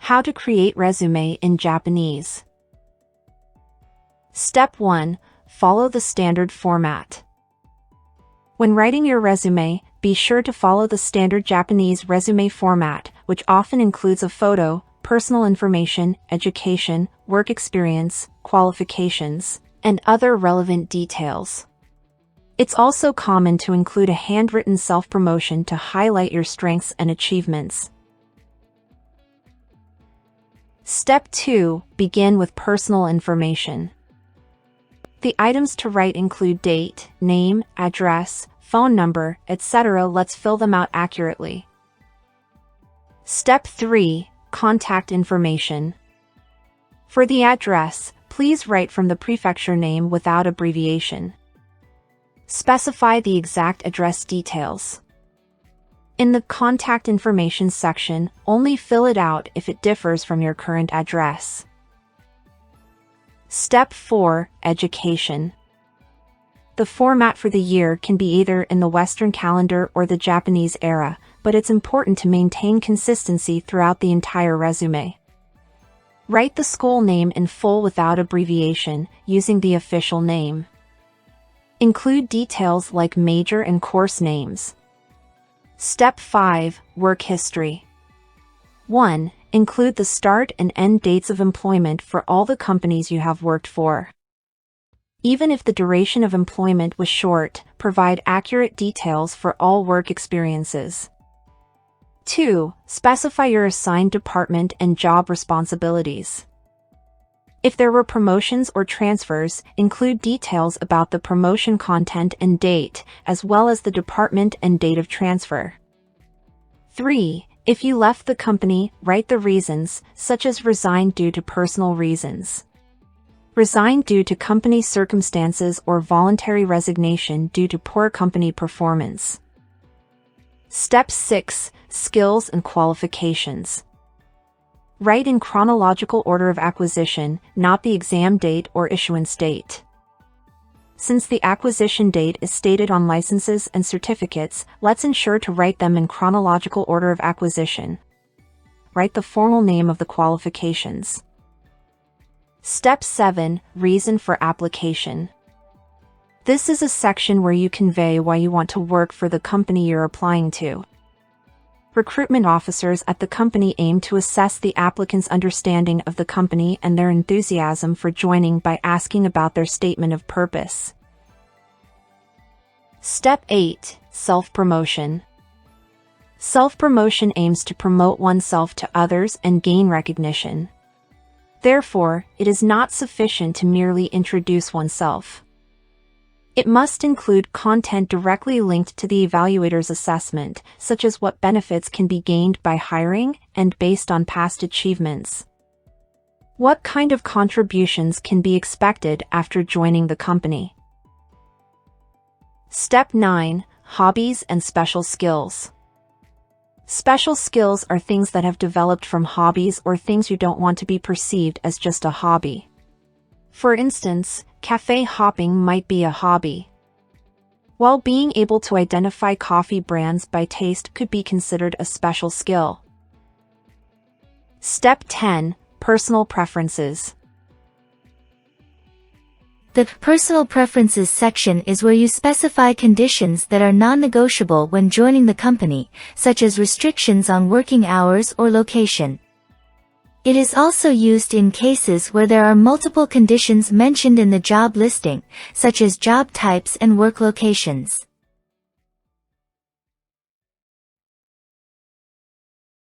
How to create resume in Japanese. Step 1. Follow the standard format. When writing your resume, be sure to follow the standard Japanese resume format, which often includes a photo, personal information, education, work experience, qualifications, and other relevant details. It's also common to include a handwritten self-promotion to highlight your strengths and achievements. Step 2. Begin with personal information. The items to write include date, name, address, phone number, etc. Let's fill them out accurately. Step 3. Contact information. For the address, please write from the prefecture name without abbreviation. Specify the exact address details. In the contact information section, only fill it out if it differs from your current address. Step 4. Education. The format for the year can be either in the Western calendar or the Japanese era, but it's important to maintain consistency throughout the entire resume. Write the school name in full without abbreviation, using the official name. Include details like major and course names. Step 5. Work history. 1. Include the start and end dates of employment for all the companies you have worked for. Even if the duration of employment was short, provide accurate details for all work experiences. 2. Specify your assigned department and job responsibilities. If there were promotions or transfers, include details about the promotion content and date, as well as the department and date of transfer. 3. If you left the company, write the reasons, such as resigned due to personal reasons, resigned due to company circumstances, or voluntary resignation due to poor company performance. Step 6. Skills and qualifications. Write in chronological order of acquisition, not the exam date or issuance date. Since the acquisition date is stated on licenses and certificates, let's ensure to write them in chronological order of acquisition. Write the formal name of the qualifications. Step 7. Reason for application. This is a section where you convey why you want to work for the company you're applying to. Recruitment officers at the company aim to assess the applicant's understanding of the company and their enthusiasm for joining by asking about their statement of purpose. Step 8. Self-promotion. Self-promotion aims to promote oneself to others and gain recognition. Therefore, it is not sufficient to merely introduce oneself. It must include content directly linked to the evaluator's assessment, such as what benefits can be gained by hiring and based on past achievements. What kind of contributions can be expected after joining the company? Step 9. Hobbies and special skills. Special skills are things that have developed from hobbies or things you don't want to be perceived as just a hobby. For instance, cafe hopping might be a hobby, while being able to identify coffee brands by taste could be considered a special skill. Step 10. Personal preferences. The personal preferences section is where you specify conditions that are non-negotiable when joining the company, such as restrictions on working hours or location. It is also used in cases where there are multiple conditions mentioned in the job listing, such as job types and work locations.